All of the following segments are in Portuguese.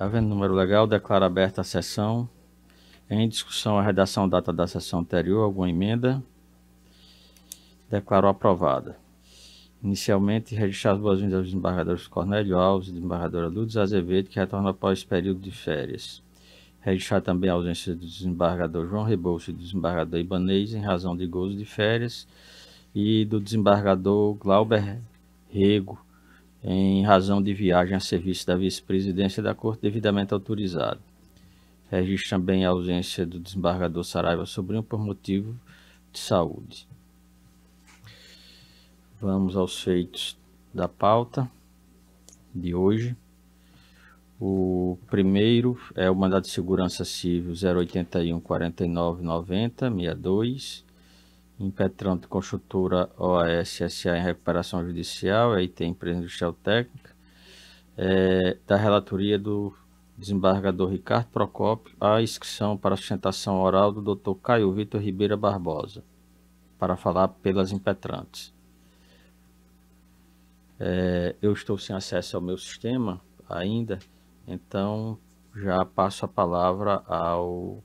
Havendo número legal, declaro aberta a sessão. Em discussão a redação data da sessão anterior, alguma emenda? Declaro aprovada. Inicialmente, registrar as boas-vindas aos desembargadores Cornélio Alves e desembargadora Lourdes Azevedo, que retornam após período de férias. Registrar também a ausência do desembargador João Rebouças e do desembargador Ibanez, em razão de gozo de férias, e do desembargador Glauber Rego, em razão de viagem a serviço da vice-presidência da Corte devidamente autorizado. Registro também a ausência do desembargador Saraiva Sobrinho por motivo de saúde. Vamos aos feitos da pauta de hoje. O primeiro é o mandado de segurança civil 081 49 90 62, impetrante construtora OAS SA em recuperação judicial, aí tem empresa industrial técnica, da relatoria do desembargador Ricardo Procópio, a inscrição para sustentação oral do Dr. Caio Vitor Ribeira Barbosa, para falar pelas impetrantes. Eu estou sem acesso ao meu sistema ainda, então já passo a palavra ao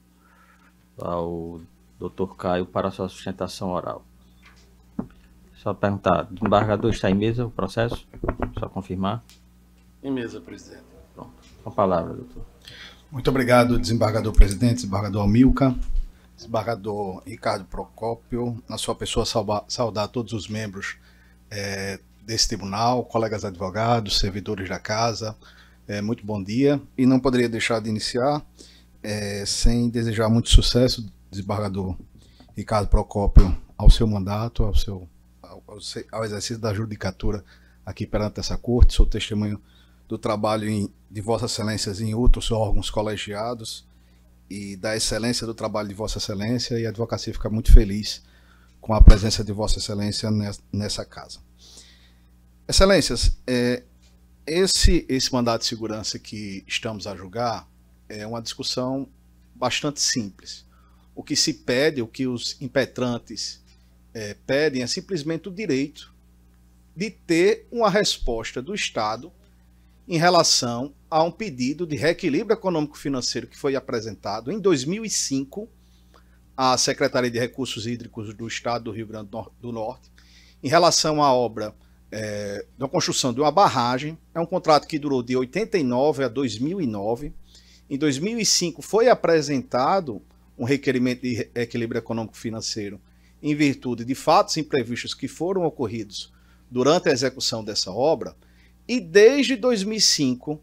Dr. Caio para a sua sustentação oral. Só perguntar, o desembargador está em mesa o processo? Só confirmar. Em mesa, presidente. Pronto. Com a palavra, doutor. Muito obrigado, desembargador presidente, desembargador Amilcar, desembargador Ricardo Procópio, na sua pessoa saudar todos os membros desse tribunal, colegas advogados, servidores da casa, muito bom dia. E não poderia deixar de iniciar sem desejar muito sucesso, desembargador Ricardo Procópio, ao seu mandato, ao exercício da judicatura aqui perante essa corte. Sou testemunho do trabalho de Vossas Excelências em outros órgãos colegiados e da excelência do trabalho de Vossa Excelência, e a advocacia fica muito feliz com a presença de Vossa Excelência nessa casa. Excelências, esse mandato de segurança que estamos a julgar é uma discussão bastante simples. O que se pede, o que os impetrantes pedem é simplesmente o direito de ter uma resposta do Estado em relação a um pedido de reequilíbrio econômico-financeiro que foi apresentado em 2005 à Secretaria de Recursos Hídricos do Estado do Rio Grande do Norte, em relação à obra da construção de uma barragem. É um contrato que durou de 89 a 2009. Em 2005 foi apresentado um requerimento de equilíbrio econômico-financeiro em virtude de fatos imprevistos que foram ocorridos durante a execução dessa obra, e desde 2005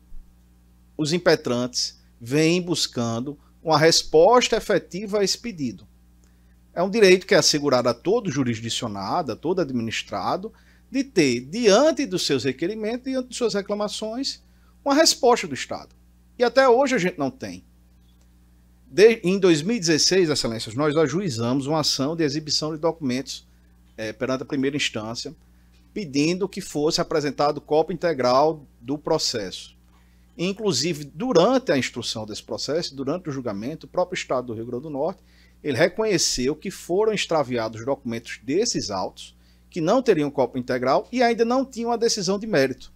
os impetrantes vêm buscando uma resposta efetiva a esse pedido. É um direito que é assegurado a todo jurisdicionado, a todo administrado, de ter, diante dos seus requerimentos, diante de suas reclamações, uma resposta do Estado. E até hoje a gente não tem. Em 2016, Excelências, nós ajuizamos uma ação de exibição de documentos perante a primeira instância, pedindo que fosse apresentado cópia integral do processo. Inclusive, durante a instrução desse processo, durante o julgamento, o próprio Estado do Rio Grande do Norte, ele reconheceu que foram extraviados os documentos desses autos, que não teriam cópia integral e ainda não tinham a decisão de mérito,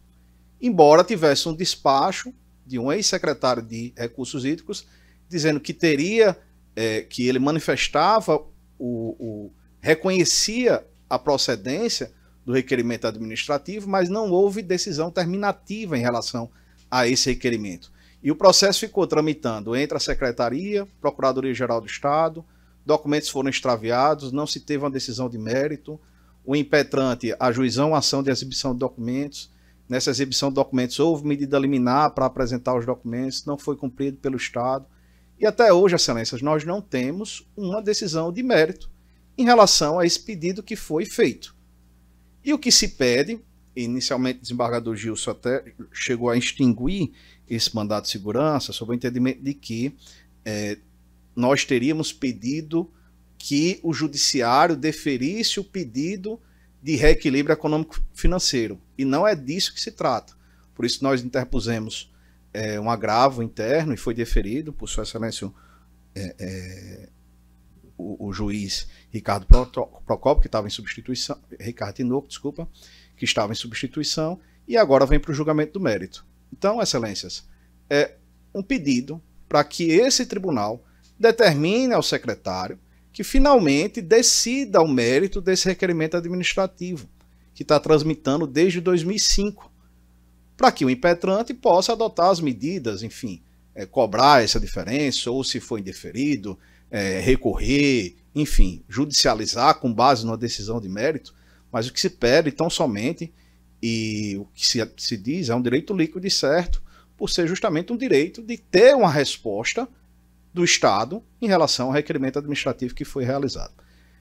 embora tivesse um despacho de um ex-secretário de Recursos Hídricos dizendo que que ele manifestava, reconhecia a procedência do requerimento administrativo, mas não houve decisão terminativa em relação a esse requerimento. E o processo ficou tramitando entre a Secretaria, Procuradoria-Geral do Estado, documentos foram extraviados, não se teve uma decisão de mérito, o impetrante ajuizou uma ação de exibição de documentos, nessa exibição de documentos houve medida liminar para apresentar os documentos, não foi cumprido pelo Estado, e até hoje, Excelências, nós não temos uma decisão de mérito em relação a esse pedido que foi feito. E o que se pede, inicialmente o desembargador Gilson até chegou a extinguir esse mandato de segurança, sob o entendimento de que nós teríamos pedido que o judiciário deferisse o pedido de reequilíbrio econômico-financeiro. E não é disso que se trata. Por isso nós interpusemos um agravo interno e foi deferido por Sua Excelência o juiz Ricardo Procópio, que estava em substituição, Ricardo Tinoco, desculpa, que estava em substituição, e agora vem para o julgamento do mérito. Então, Excelências, um pedido para que esse tribunal determine ao secretário que finalmente decida o mérito desse requerimento administrativo, que está tramitando desde 2005, para que o impetrante possa adotar as medidas, enfim, cobrar essa diferença, ou se for indeferido, recorrer, enfim, judicializar com base numa decisão de mérito, mas o que se pede tão somente, e o que se diz, é um direito líquido e certo, por ser justamente um direito de ter uma resposta do Estado em relação ao requerimento administrativo que foi realizado.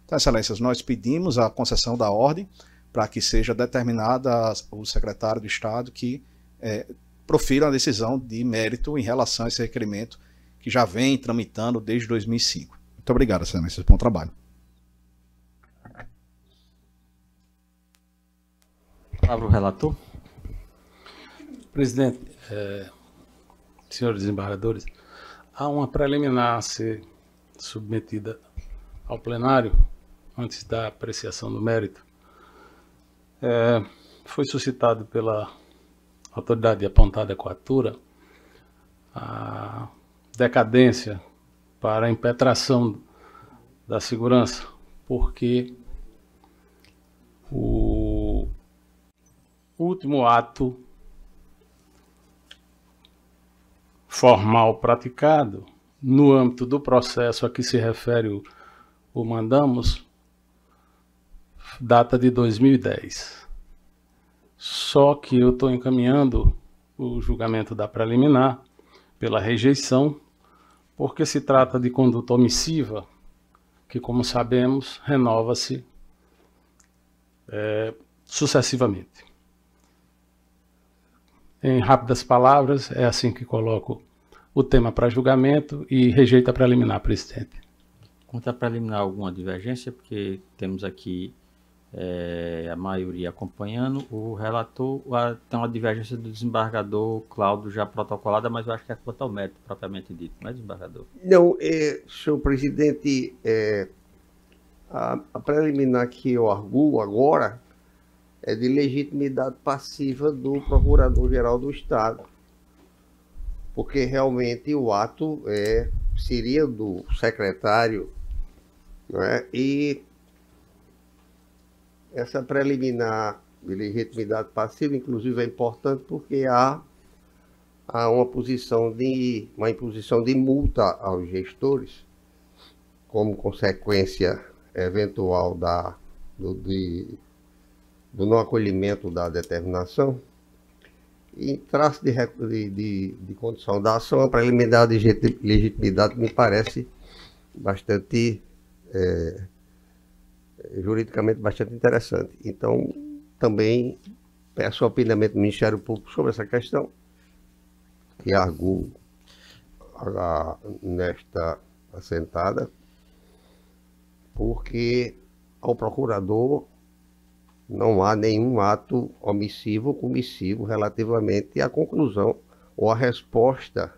Então, Excelências, nós pedimos a concessão da ordem para que seja determinada o secretário do Estado que profira a decisão de mérito em relação a esse requerimento que já vem tramitando desde 2005. Muito obrigado, Excelências. Bom trabalho. Palavra o relator. Presidente, senhores desembargadores, há uma preliminar a ser submetida ao plenário antes da apreciação do mérito. Foi suscitado pela autoridade apontada à coatura a decadência para a impetração da segurança, porque o último ato formal praticado no âmbito do processo a que se refere o mandamos data de 2010. Só que eu estou encaminhando o julgamento da preliminar pela rejeição, porque se trata de conduta omissiva, que, como sabemos, renova-se sucessivamente. Em rápidas palavras, é assim que coloco o tema para julgamento e rejeito a preliminar, presidente. Quanto à preliminar, alguma divergência? Porque temos aqui a maioria acompanhando. O relator tem uma divergência do desembargador Cláudio já protocolada, mas eu acho que é quanto ao mérito propriamente dito, não é, desembargador? Não, senhor presidente, a preliminar que eu arguo agora é de legitimidade passiva do Procurador-Geral do Estado, porque realmente o ato seria do secretário, não é? E essa preliminar de legitimidade passiva, inclusive, é importante porque há uma imposição de multa aos gestores, como consequência eventual do não acolhimento da determinação. E em traço de condição da ação, a preliminar de legitimidade me parece bastante, juridicamente bastante interessante. Então, também peço o opiniamento do Ministério Público sobre essa questão, que arguo nesta assentada, porque ao procurador não há nenhum ato omissivo ou comissivo relativamente à conclusão ou à resposta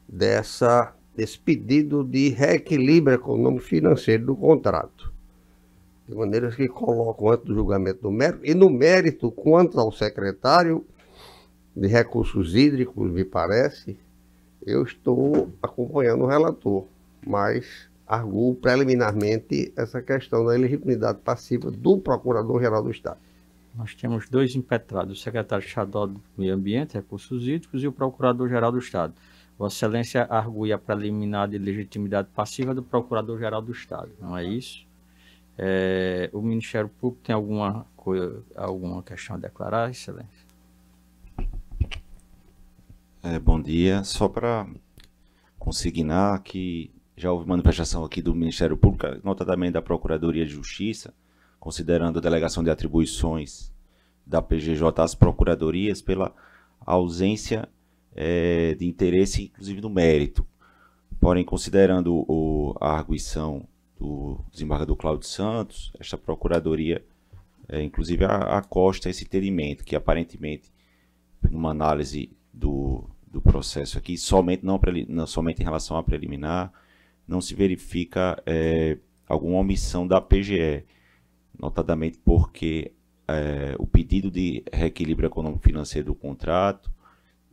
desse pedido de reequilíbrio econômico-financeiro do contrato. De maneira que colocam antes do julgamento do mérito, e no mérito, quanto ao secretário de Recursos Hídricos, me parece, eu estou acompanhando o relator, mas arguo preliminarmente essa questão da elegibilidade passiva do Procurador-Geral do Estado. Nós temos dois impetrados, o secretário estadual do Meio Ambiente, Recursos Hídricos, e o Procurador-Geral do Estado. Vossa Excelência argui a preliminar de legitimidade passiva do Procurador-Geral do Estado, não é isso? O Ministério Público tem alguma questão a declarar, Excelência? Bom dia. Só para consignar que já houve manifestação aqui do Ministério Público, notadamente da Procuradoria de Justiça, considerando a delegação de atribuições da PGJ às procuradorias pela ausência de interesse, inclusive no mérito. Porém, considerando a arguição do desembargador Cláudio Santos, esta procuradoria, inclusive, acosta esse entendimento, que aparentemente, numa análise do processo aqui, somente em relação à preliminar, não se verifica alguma omissão da PGE, notadamente porque o pedido de reequilíbrio econômico-financeiro do contrato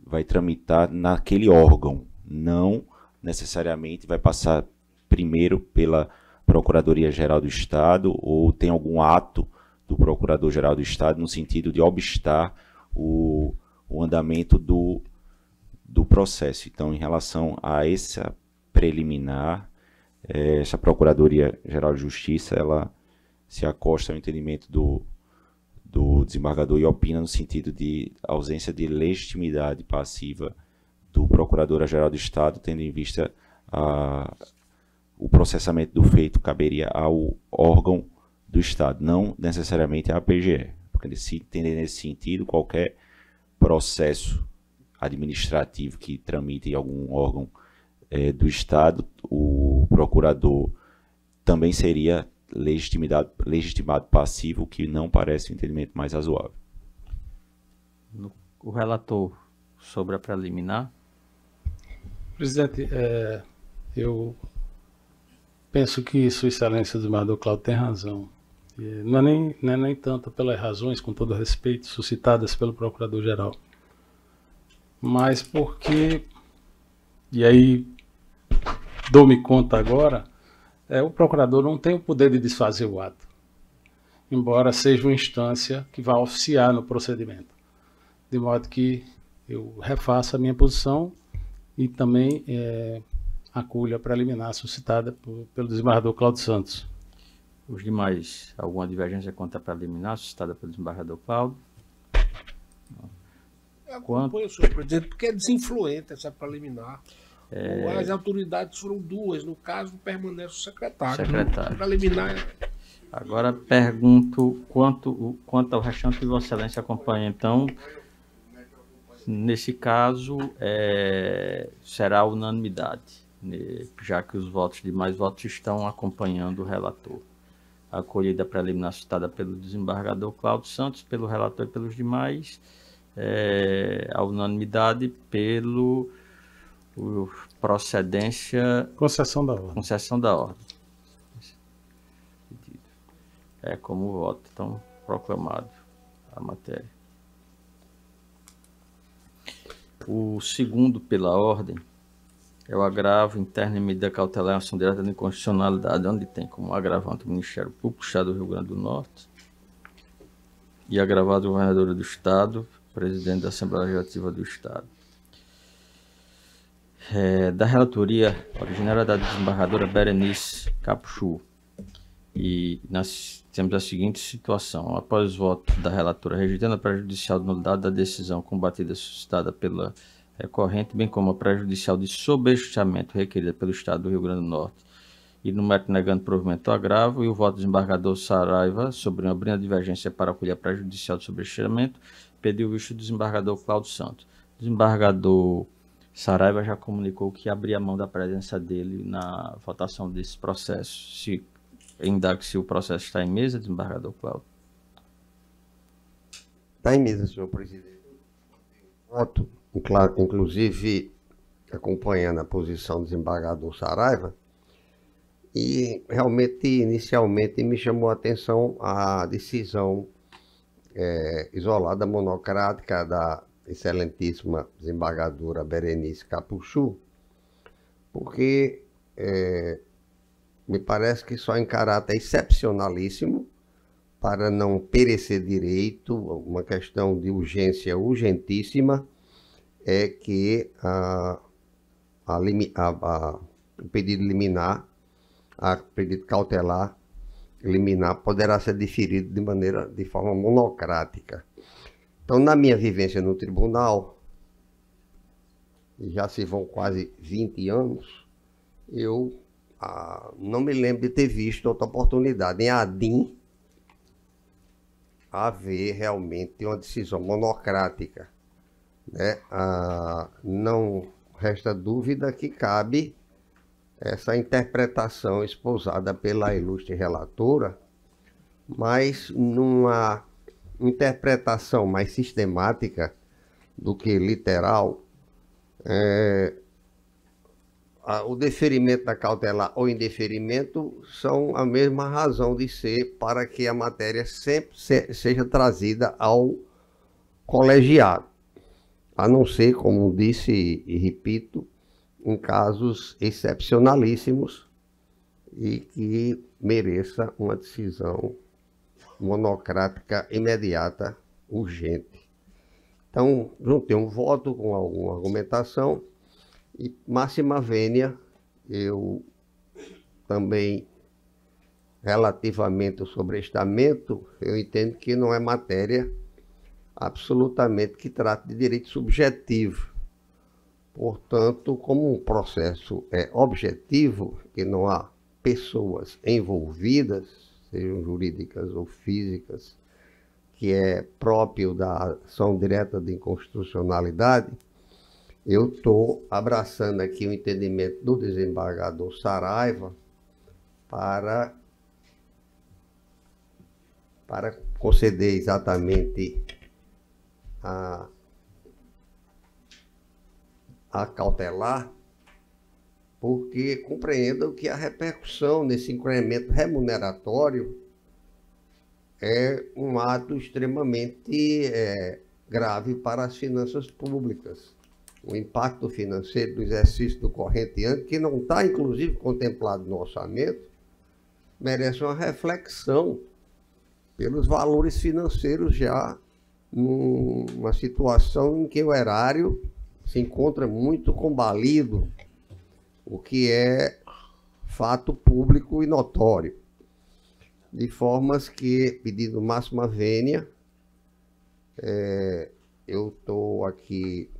vai tramitar naquele órgão, não necessariamente vai passar primeiro pela Procuradoria-Geral do Estado ou tem algum ato do Procurador-Geral do Estado no sentido de obstar o andamento do processo. Então, em relação a essa preliminar, essa Procuradoria-Geral de Justiça, ela se acosta ao entendimento do desembargador e opina no sentido de ausência de legitimidade passiva do Procurador-Geral do Estado, tendo em vista o processamento do feito caberia ao órgão do Estado, não necessariamente à PGE, porque se entender nesse sentido, qualquer processo administrativo que tramite em algum órgão do Estado, o procurador também seria legitimado passivo, o que não parece um entendimento mais razoável. O relator sobre a preliminar. Presidente, eu penso que Sua Excelência o desembargador Cláudio tem razão. Não é nem tanto pelas razões, com todo respeito, suscitadas pelo Procurador-Geral, mas porque, e aí dou-me conta agora, o Procurador não tem o poder de desfazer o ato, embora seja uma instância que vá oficiar no procedimento. De modo que eu refaço a minha posição e também acolho a preliminar suscitada pelo desembargador Cláudio Santos. Os demais, alguma divergência quanto à preliminar suscitada pelo desembargador Cláudio? Eu acompanho, senhor presidente, porque é desinfluente essa preliminar. As autoridades foram duas, no caso permanece o secretário. Preliminar. Agora pergunto quanto ao restante que Vossa Excelência acompanha. Então, nesse caso, será unanimidade, já que os demais votos estão acompanhando o relator. A acolhida preliminar suscitada pelo desembargador Cláudio Santos, pelo relator e pelos demais, a unanimidade pelo procedência... Concessão da ordem. Concessão da ordem. Como voto, então, proclamado a matéria. O segundo pela ordem é o agravo interno em medida cautelar em ação direta de inconstitucionalidade, onde tem como agravante o Ministério Público do Estado do Rio Grande do Norte e agravado o governador do Estado, presidente da Assembleia Legislativa do Estado. Da relatoria originária da desembargadora Berenice Capuchu, e nós temos a seguinte situação: após o voto da relatora rejeitando a prejudicial de nulidade da decisão combatida suscitada pela recorrente, bem como a prejudicial de sobreajustamento requerida pelo Estado do Rio Grande do Norte e no mérito negando provimento ao agravo, e o voto do desembargador Saraiva sobre uma abrindo divergência para acolher a prejudicial de sobreajustamento, pediu visto o desembargador Cláudio Santos. O desembargador Saraiva já comunicou que abria mão da presença dele na votação desse processo. Indago se o processo está em mesa, desembargador Cláudio. Está em mesa, senhor presidente. Voto, inclusive acompanhando a posição do desembargador Saraiva, e realmente, inicialmente, me chamou a atenção a decisão isolada, monocrática da excelentíssima desembargadora Berenice Capuchu, porque me parece que só em caráter excepcionalíssimo, para não perecer direito, uma questão de urgência urgentíssima, é que o pedido liminar, a pedido cautelar liminar poderá ser deferido de forma monocrática. Então, na minha vivência no tribunal, já se vão quase 20 anos, eu não me lembro de ter visto outra oportunidade em ADIM haver realmente uma decisão monocrática, né? Não resta dúvida que cabe essa interpretação espousada pela ilustre relatora, mas numa interpretação mais sistemática do que literal, o deferimento da cautelar ou indeferimento são a mesma razão de ser para que a matéria sempre seja trazida ao colegiado. a não ser, como disse e repito, em casos excepcionalíssimos e que mereça uma decisão monocrática, imediata, urgente. Então, juntei um voto com alguma argumentação e, máxima vênia, eu também, relativamente ao sobrestamento, eu entendo que não é matéria absolutamente que trata de direito subjetivo. Portanto, como um processo é objetivo, que não há pessoas envolvidas, sejam jurídicas ou físicas, que é próprio da ação direta de inconstitucionalidade, eu estou abraçando aqui o entendimento do desembargador Saraiva para conceder exatamente a cautelar, porque compreendam que a repercussão nesse incremento remuneratório é um ato extremamente grave para as finanças públicas. O impacto financeiro do exercício do corrente ano, que não está, inclusive, contemplado no orçamento, merece uma reflexão pelos valores financeiros já numa situação em que o erário se encontra muito combalido, o que é fato público e notório. De formas que, pedindo máxima vênia, eu estou aqui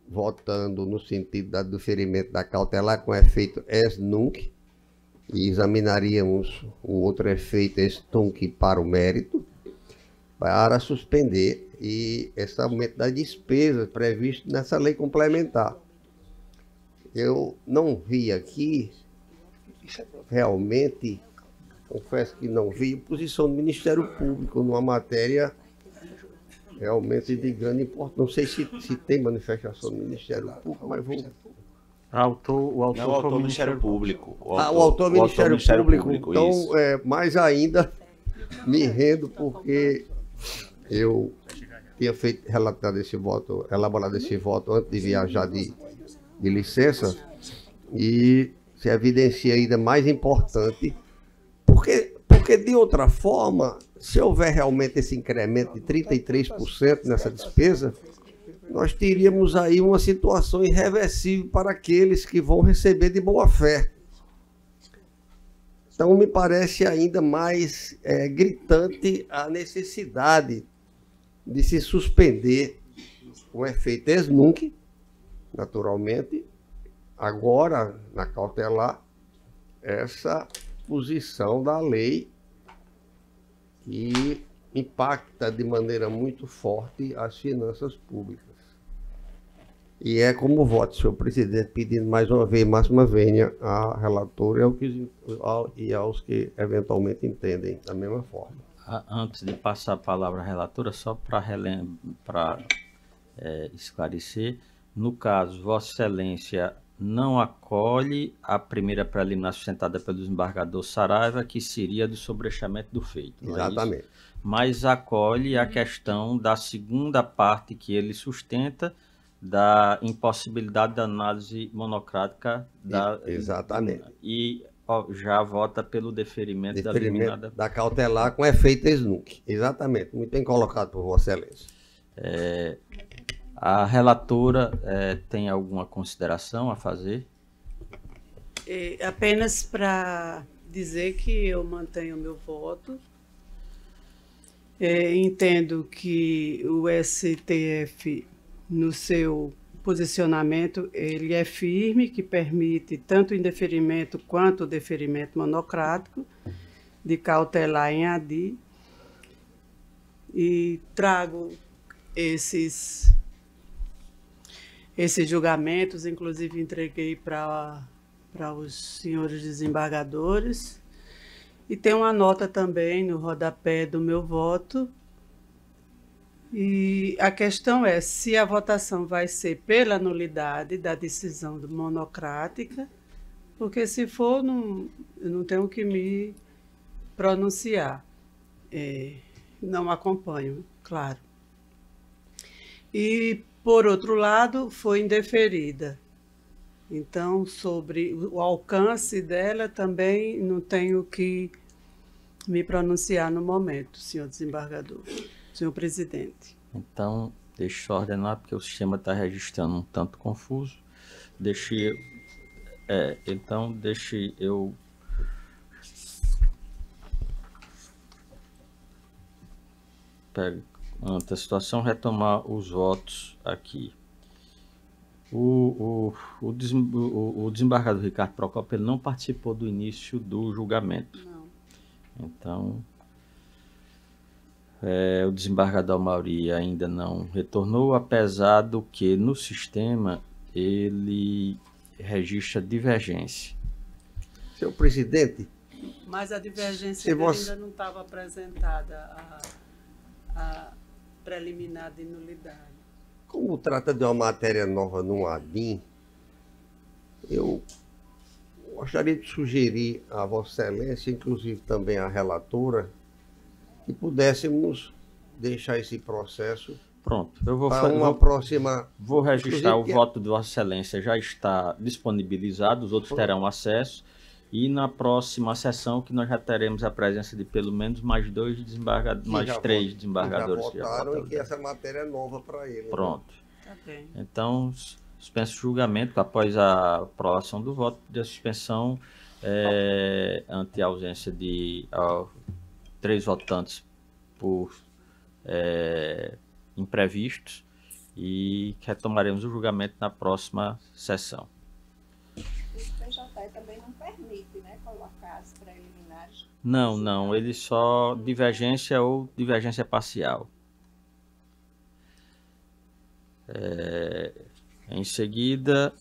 votando no sentido do deferimento da cautelar com efeito ex nunc, e examinaríamos o outro efeito ex tunc para o mérito, para suspender esse aumento das despesas previsto nessa lei complementar. Eu não vi aqui, realmente, confesso que não vi, posição do Ministério Público numa matéria realmente de grande importância. Não sei se tem manifestação do Ministério Público, mas vou... O autor foi o Ministério Público. O autor é o Ministério Público. Então, mais ainda, me rendo porque eu tinha elaborado esse voto antes de viajar de licença, e se evidencia ainda mais importante, porque de outra forma, se houver realmente esse incremento de 33% nessa despesa, nós teríamos aí uma situação irreversível para aqueles que vão receber de boa fé. Então, me parece ainda mais gritante a necessidade de se suspender o efeito ex nunc, naturalmente, agora, na cautelar, essa posição da lei que impacta de maneira muito forte as finanças públicas. E é como voto, senhor presidente, pedindo mais uma vez, máxima vênia à relatora e aos que eventualmente entendem da mesma forma. Antes de passar a palavra à relatora, só para esclarecer, no caso, Vossa Excelência não acolhe a primeira preliminar sustentada pelo desembargador Saraiva, que seria do sobreachamento do feito. Exatamente. Mas acolhe a questão da segunda parte que ele sustenta, da impossibilidade da análise monocrática da... Exatamente. E já vota pelo deferimento da liminar da cautelar com efeito ex nunc. Exatamente. Muito bem colocado por Vossa Excelência. A relatora tem alguma consideração a fazer? Apenas para dizer que eu mantenho o meu voto. Entendo que o STF, no seu posicionamento, ele é firme, que permite tanto o indeferimento quanto o deferimento monocrático de cautelar em ADI. E trago esses julgamentos, inclusive entreguei para os senhores desembargadores. E tem uma nota também no rodapé do meu voto. E a questão é se a votação vai ser pela nulidade da decisão monocrática, porque se for, eu não tenho que me pronunciar. Não acompanho, claro. E Por outro lado, foi indeferida. Então, sobre o alcance dela, também não tenho que me pronunciar no momento, senhor desembargador, senhor presidente. Então, deixe eu ordenar, porque o sistema está registrando um tanto confuso. Deixe eu ante a situação, retomar os votos aqui. O desembargador Ricardo Procópio ele não participou do início do julgamento. Não. Então, o desembargador Mauri ainda não retornou, apesar do que no sistema ele registra divergência. Senhor presidente. Mas a divergência dele ainda não estava apresentada a preliminar de nulidade. Como trata de uma matéria nova no ADIM, eu gostaria de sugerir a Vossa Excelência, inclusive também a relatora, que pudéssemos deixar esse processo. Pronto, eu vou para uma próxima. Vou registrar o voto de Vossa Excelência, já está disponibilizado, os outros terão acesso. E na próxima sessão, que nós já teremos a presença de pelo menos mais 2 desembargadores, mais 3 desembargadores que já votaram e que essa matéria é nova para ele. Pronto. Tá bem. Então, suspenso o julgamento após a aprovação do voto de suspensão ante a ausência de 3 votantes por imprevistos e retomaremos o julgamento na próxima sessão. O PJE também não permite, né, colocar as preliminares? Não, ele só divergência ou divergência parcial. Em seguida,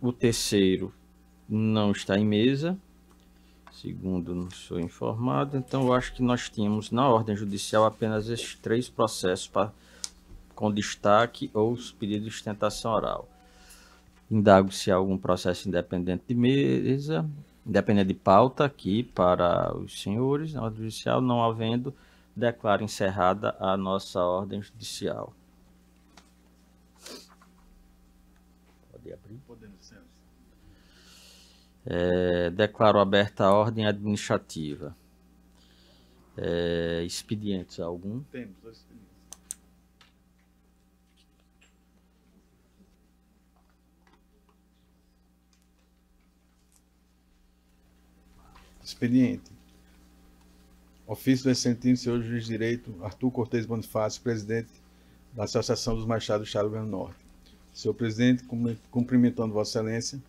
o terceiro não está em mesa, segundo não sou informado, então eu acho que nós tínhamos na ordem judicial apenas esses 3 processos com destaque ou os pedidos de sustentação oral. Indago se há algum processo independente de mesa, independente de pauta aqui para os senhores, na ordem judicial, não havendo, declaro encerrada a nossa ordem judicial. Pode abrir? Podemos, senhor. Declaro aberta a ordem administrativa. Expedientes algum? Temos 2 expedientes. Expediente. Ofício do excelentíssimo senhor juiz de direito Arthur Cortez Bonifácio, presidente da Associação dos Magistrados do Estado do Rio Grande do Norte. Senhor presidente, cumprimentando Vossa Excelência,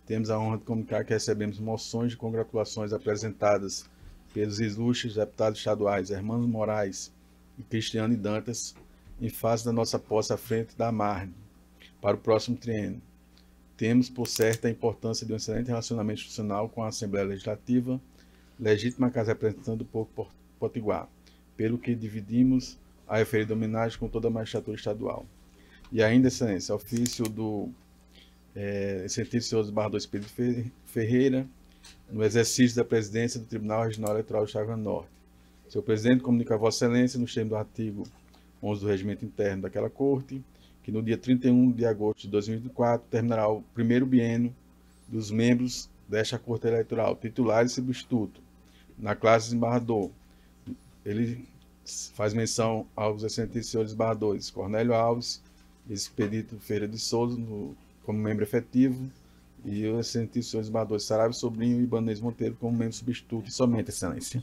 temos a honra de comunicar que recebemos moções de congratulações apresentadas pelos ilustres deputados estaduais Hermano Moraes e Cristiane Dantas, em face da nossa posse à frente da AMARNE para o próximo triênio. Temos por certa a importância de um excelente relacionamento institucional com a Assembleia Legislativa, legítima casa representante do povo potiguar, pelo que dividimos a referida homenagem com toda a magistratura estadual. E ainda, Excelência, ofício do excelentíssimo senhor desembargador Espírito Ferreira, no exercício da presidência do Tribunal Regional Eleitoral do Estado do Rio Grande do Norte. Senhor presidente, comunica a Vossa Excelência, nos termos do artigo 11 do Regimento Interno daquela Corte, que no dia 31 de agosto de 2024 terminará o primeiro biênio dos membros desta Corte Eleitoral, titular e substituto, na classe desembargador. Ele faz menção aos excelentíssimos senhores desembargadores Cornélio Alves e Expedito Ferreira de Souza como membro efetivo, e o excelentíssimo senhor desembargador Saraiva Sobrinho e Ibanez Monteiro como membro substituto e somente, Excelência.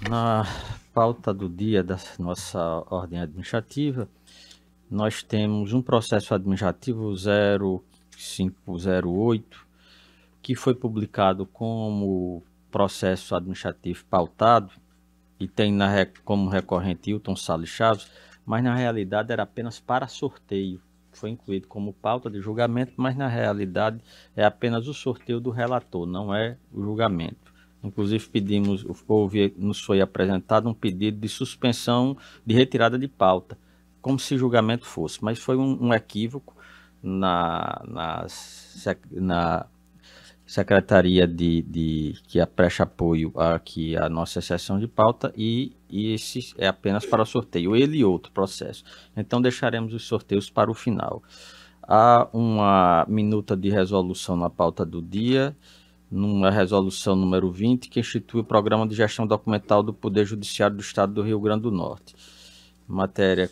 Na pauta do dia da nossa ordem administrativa, nós temos um processo administrativo 0508, que foi publicado como processo administrativo pautado e tem como recorrente Hilton Salles Chaves, mas na realidade era apenas para sorteio. Foi incluído como pauta de julgamento, mas na realidade é apenas o sorteio do relator, não é o julgamento. Inclusive nos foi apresentado um pedido de suspensão de retirada de pauta, como se julgamento fosse, mas foi um equívoco secretaria que presta apoio aqui à nossa sessão de pauta, e esse é apenas para o sorteio, ele e outro processo. Então deixaremos os sorteios para o final. Há uma minuta de resolução na pauta do dia, numa resolução número 20, que institui o Programa de Gestão Documental do Poder Judiciário do Estado do Rio Grande do Norte. Matéria,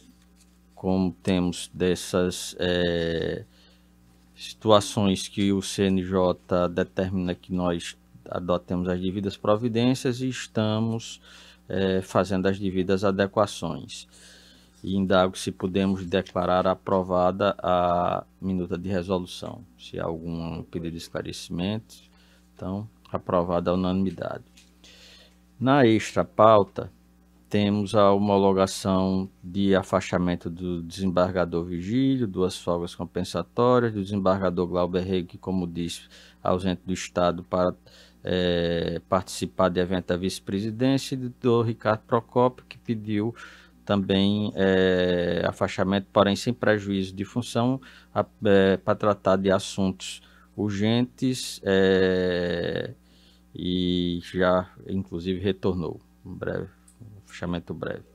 como temos dessas situações que o CNJ determina que nós adotemos as devidas providências e estamos fazendo as devidas adequações. E indago se podemos declarar aprovada a minuta de resolução. Se há algum pedido de esclarecimento, então, aprovada a unanimidade. Na extra pauta, temos a homologação de afastamento do desembargador Vigílio, 2 folgas compensatórias, do desembargador Glauber Rego, que, como disse, ausente do Estado para participar de evento da vice-presidência, e do Ricardo Procópio, que pediu também afastamento, porém sem prejuízo de função, para tratar de assuntos urgentes, e já, inclusive, retornou em breve. Fechamento breve.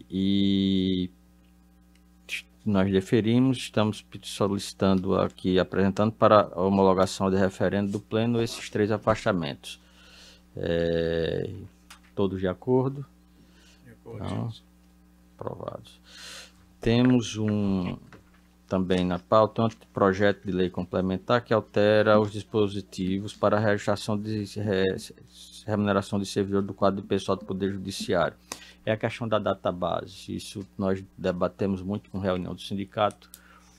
E nós deferimos, estamos solicitando aqui, apresentando para a homologação de referendo do Pleno esses 3 afastamentos. Todos de acordo? De acordo. Então, aprovados. Temos também na pauta um projeto de lei complementar que altera os dispositivos para a reajustação de remuneração de servidor do quadro de pessoal do Poder Judiciário. É a questão da database. Isso nós debatemos muito com reunião do sindicato.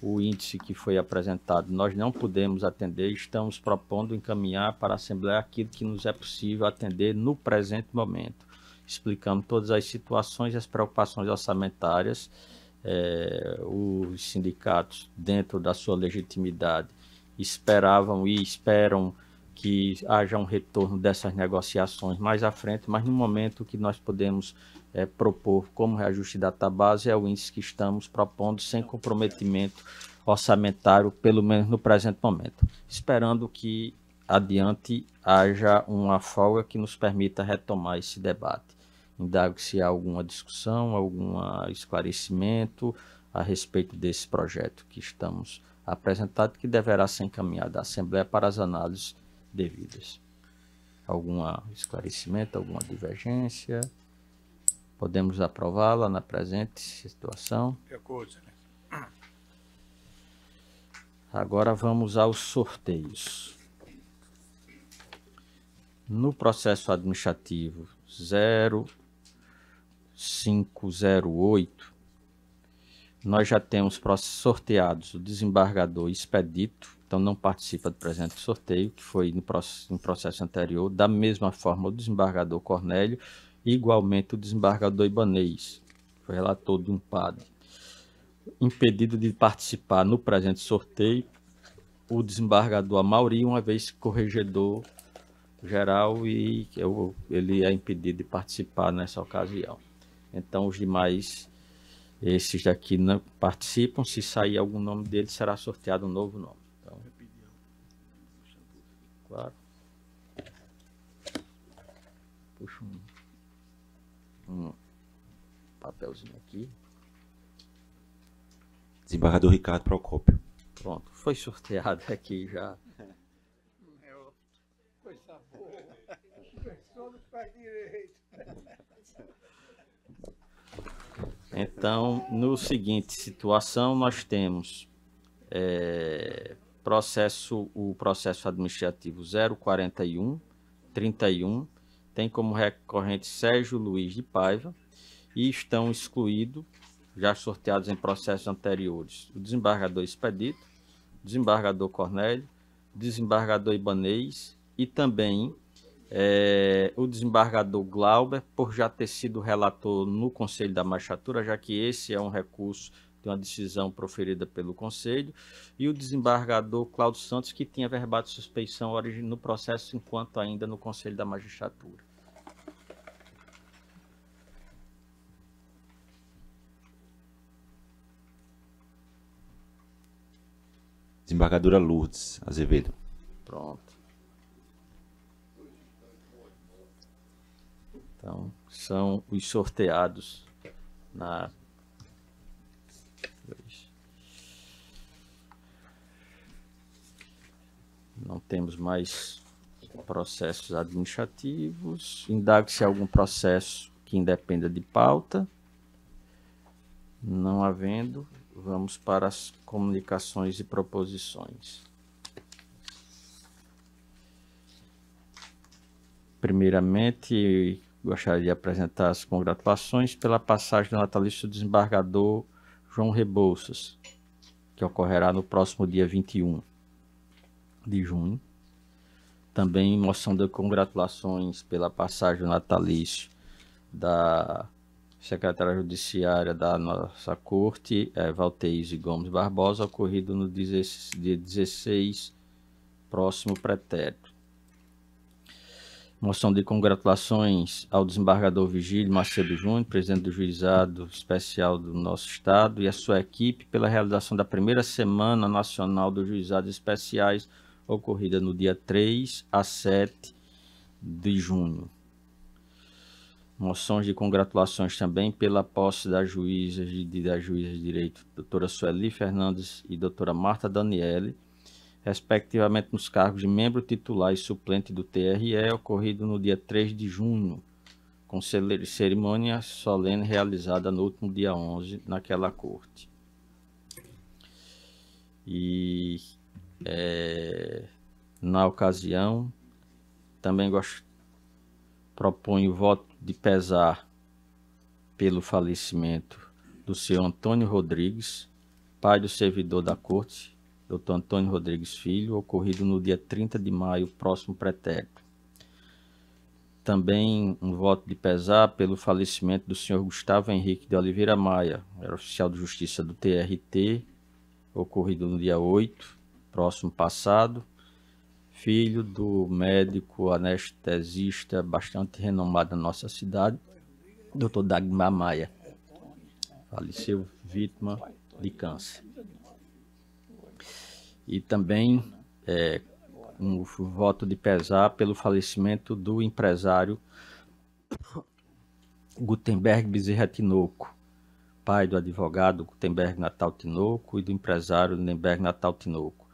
O índice que foi apresentado nós não podemos atender, estamos propondo encaminhar para a Assembleia aquilo que nos é possível atender no presente momento, explicando todas as situações e as preocupações orçamentárias. Os sindicatos, dentro da sua legitimidade, esperavam e esperam que haja um retorno dessas negociações mais à frente, mas no momento que nós podemos propor como reajuste da database é o índice que estamos propondo, sem comprometimento orçamentário, pelo menos no presente momento, esperando que adiante haja uma folga que nos permita retomar esse debate. Indago se há alguma discussão, algum esclarecimento a respeito desse projeto que estamos apresentando, que deverá ser encaminhado à Assembleia para as análises devidas. Algum esclarecimento, alguma divergência? Podemos aprová-la na presente situação? De acordo, senhor. Agora vamos aos sorteios. No processo administrativo 0508, nós já temos sorteados o desembargador Expedito, então não participa do presente sorteio, que foi no processo anterior. Da mesma forma, o desembargador Cornélio, igualmente o desembargador Ibanez, que foi relator de um padre. Impedido de participar no presente sorteio, o desembargador Amauri, uma vez corregedor geral, e ele é impedido de participar nessa ocasião. Então, os demais, esses daqui não participam. Se sair algum nome dele, será sorteado um novo nome. Então, claro. Puxa um papelzinho aqui. Desembargador Ricardo Procópio. Pronto, foi sorteado aqui já. Então, no seguinte situação, nós temos o processo administrativo 041-31, tem como recorrente Sérgio Luiz de Paiva, e estão excluídos, já sorteados em processos anteriores, o desembargador Expedito, o desembargador Cornélio, o desembargador Ibanez e também o desembargador Glauber, por já ter sido relator no Conselho da Magistratura, já que esse é um recurso de uma decisão proferida pelo Conselho, e o desembargador Cláudio Santos, que tinha verbado suspeição no processo enquanto ainda no Conselho da Magistratura. Desembargadora Lourdes Azevedo. Pronto. Então, são os sorteados na... Não temos mais processos administrativos. Indague-se algum processo que independa de pauta. Não havendo, vamos para as comunicações e proposições. Primeiramente, gostaria de apresentar as congratulações pela passagem do natalício do desembargador João Rebouças, que ocorrerá no próximo dia 21 de junho. Também moção de congratulações pela passagem do natalício da secretária judiciária da nossa corte, Valteise Gomes Barbosa, ocorrido no dia 16, próximo pretérito. Moção de congratulações ao desembargador Vigílio Macedo Júnior, presidente do Juizado Especial do nosso Estado, e a sua equipe pela realização da primeira Semana Nacional dos Juizados Especiais, ocorrida no dia 3 a 7 de junho. Moções de congratulações também pela posse das juízas de direito, doutora Sueli Fernandes e doutora Marta Daniele, respectivamente nos cargos de membro titular e suplente do TRE, ocorrido no dia 3 de junho, com cerimônia solene realizada no último dia 11, naquela corte. E, na ocasião, também proponho o voto de pesar pelo falecimento do senhor Antônio Rodrigues, pai do servidor da corte, Dr. Antônio Rodrigues Filho, ocorrido no dia 30 de maio, próximo pretérito. Também um voto de pesar pelo falecimento do senhor Gustavo Henrique de Oliveira Maia, era oficial de justiça do TRT, ocorrido no dia 8, próximo passado, filho do médico anestesista bastante renomado na nossa cidade, Dr. Dagmar Maia. Faleceu vítima de câncer. E também um voto de pesar pelo falecimento do empresário Gutenberg Bezerra Tinoco, pai do advogado Gutenberg Natal Tinoco e do empresário Lindenberg Natal Tinoco,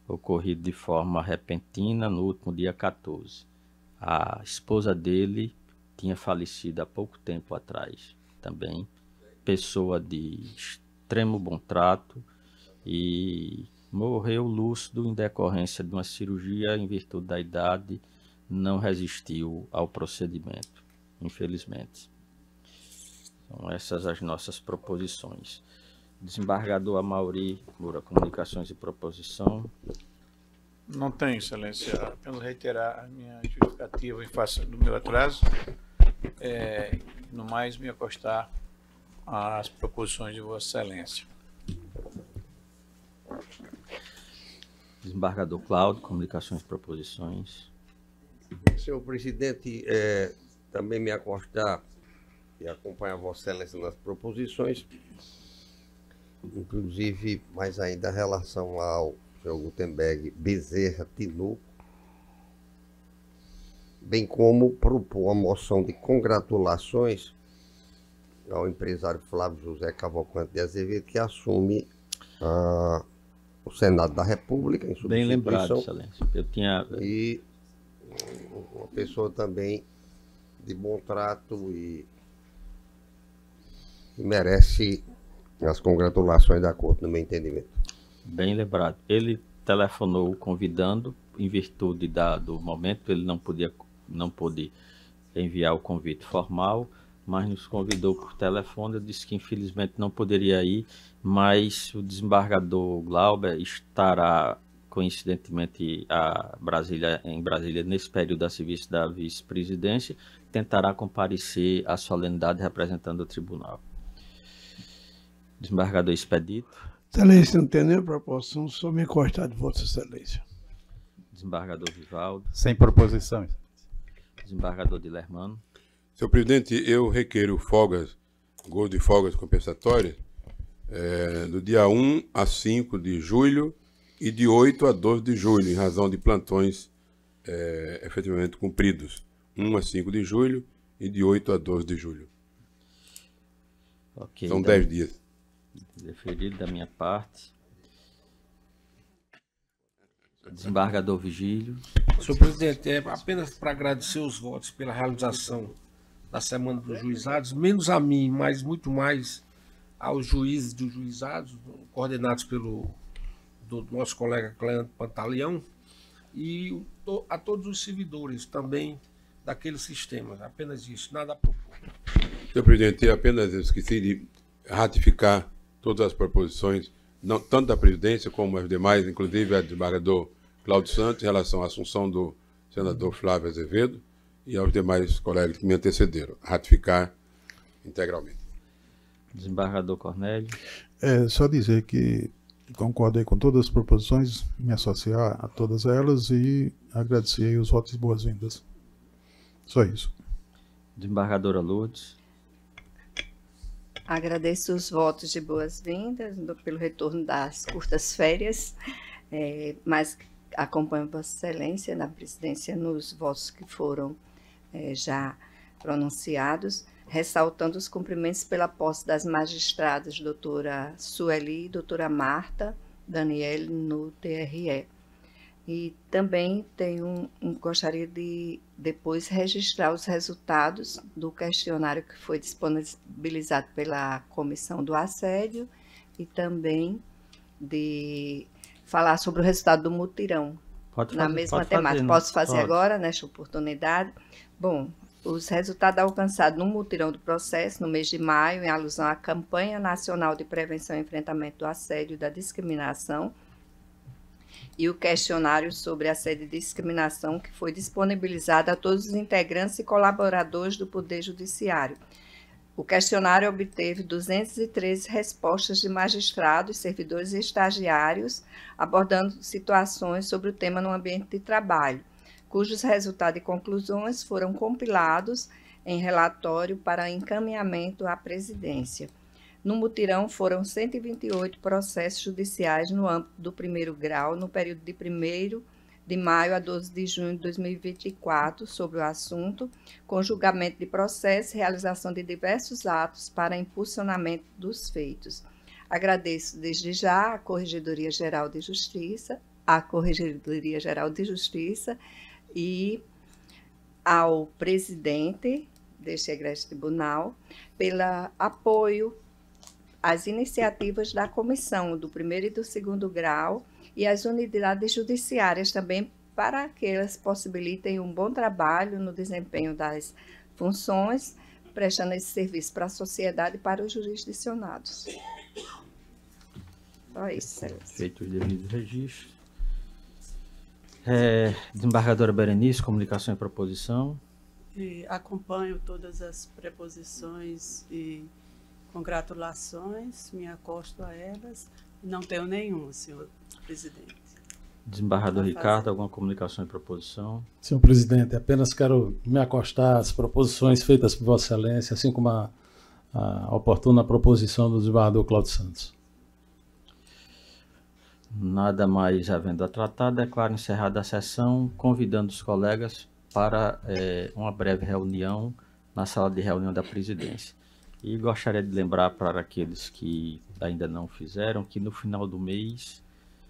ocorrido de forma repentina no último dia 14. A esposa dele tinha falecido há pouco tempo atrás, também pessoa de extremo bom trato, e morreu lúcido em decorrência de uma cirurgia em virtude da idade, não resistiu ao procedimento, infelizmente. São essas as nossas proposições. Desembargador Amaury Moura, comunicações e proposição. Não tenho, excelência. Apenas reiterar a minha justificativa em face do meu atraso. No mais, me acostar às proposições de Vossa Excelência. Desembargador Cláudio, comunicações e proposições. Senhor presidente, também me acostar e acompanhar Vossa Excelência nas proposições, inclusive mais ainda em relação ao senhor Gutenberg Bezerra Tinoco, bem como propor a moção de congratulações ao empresário Flávio José Cavalcante de Azevedo, que assume o Senado da República em substituição. Bem lembrado, excelência. Eu tinha... E uma pessoa também de bom trato e que merece as congratulações da corte, no meu entendimento. Bem lembrado. Ele telefonou convidando, em virtude do momento, ele não pôde enviar o convite formal, mas nos convidou por telefone. Eu disse que infelizmente não poderia ir, mas o desembargador Glauber estará, coincidentemente, em Brasília nesse período a serviço da vice-presidência, tentará comparecer à solenidade representando o tribunal. Desembargador Expedito. Excelência, não tem nenhuma proposição, só me encostar de Vossa Excelência. Desembargador Vivaldo. Sem proposição. Desembargador Dilermano. Senhor presidente, eu requeiro gol de folgas compensatórias, do dia 1 a 5 de julho e de 8 a 12 de julho, em razão de plantões efetivamente cumpridos. 1 a 5 de julho e de 8 a 12 de julho. Okay, são 10 dias. Deferido da minha parte. Desembargador Vigílio. Senhor presidente, apenas para agradecer os votos pela realização da Semana dos Juizados, menos a mim, mas muito mais aos juízes dos juizados, coordenados pelo do nosso colega Cleandro Pantaleão, e a todos os servidores também daqueles sistemas. Apenas isso, nada a propor. Senhor presidente, apenas esqueci de ratificar todas as proposições, tanto da presidência como as demais, inclusive a do desembargador Cláudio Santos, em relação à assunção do senador Flávio Azevedo e aos demais colegas que me antecederam. Ratificar integralmente. Desembargador Cornélio. Só dizer que concordei com todas as proposições, me associar a todas elas e agradecer os votos de boas-vindas. Só isso. Desembargadora Lourdes. Agradeço os votos de boas-vindas pelo retorno das curtas férias, mas acompanho Vossa Excelência na presidência nos votos que foram já pronunciados, ressaltando os cumprimentos pela posse das magistradas doutora Sueli e doutora Marta Daniele no TRE. E também gostaria de depois registrar os resultados do questionário que foi disponibilizado pela Comissão do Assédio e também de falar sobre o resultado do mutirão. Na mesma temática. Posso fazer agora, nesta oportunidade? Bom, os resultados alcançados no mutirão do processo, no mês de maio, em alusão à Campanha Nacional de Prevenção e Enfrentamento do Assédio e da Discriminação, e o questionário sobre assédio e discriminação, que foi disponibilizado a todos os integrantes e colaboradores do Poder Judiciário. O questionário obteve 213 respostas de magistrados, servidores e estagiários, abordando situações sobre o tema no ambiente de trabalho, cujos resultados e conclusões foram compilados em relatório para encaminhamento à presidência. No mutirão foram 128 processos judiciais no âmbito do primeiro grau, no período de 1º de maio a 12 de junho de 2024, sobre o assunto, com julgamento de processo e realização de diversos atos para impulsionamento dos feitos. Agradeço desde já à Corregedoria Geral de Justiça, e ao presidente deste egrégio tribunal pelo apoio às iniciativas da comissão do 1º e do 2º grau e as unidades judiciárias também, para que elas possibilitem um bom trabalho no desempenho das funções, prestando esse serviço para a sociedade e para os jurisdicionados. Só isso, Celso. Feito os devidos registros. Desembargadora Berenice, comunicação e proposição. Acompanho todas as preposições e congratulações, me acosto a elas. Não tenho nenhuma, senhor presidente. Desembargador Ricardo, alguma comunicação e proposição? Senhor presidente, apenas quero me acostar às proposições feitas por Vossa Excelência, assim como a oportuna proposição do desembargador Cláudio Santos. Nada mais havendo a tratar, declaro encerrada a sessão, convidando os colegas para uma breve reunião na sala de reunião da presidência. E gostaria de lembrar para aqueles que ainda não fizeram que no final do mês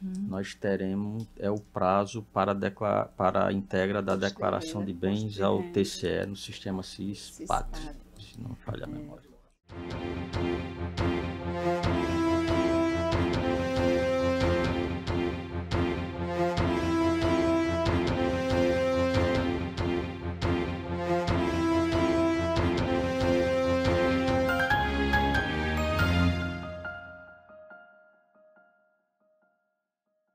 nós teremos o prazo para a integra da declaração de bens ao TCE no sistema SIS-PAT, se não falha a memória.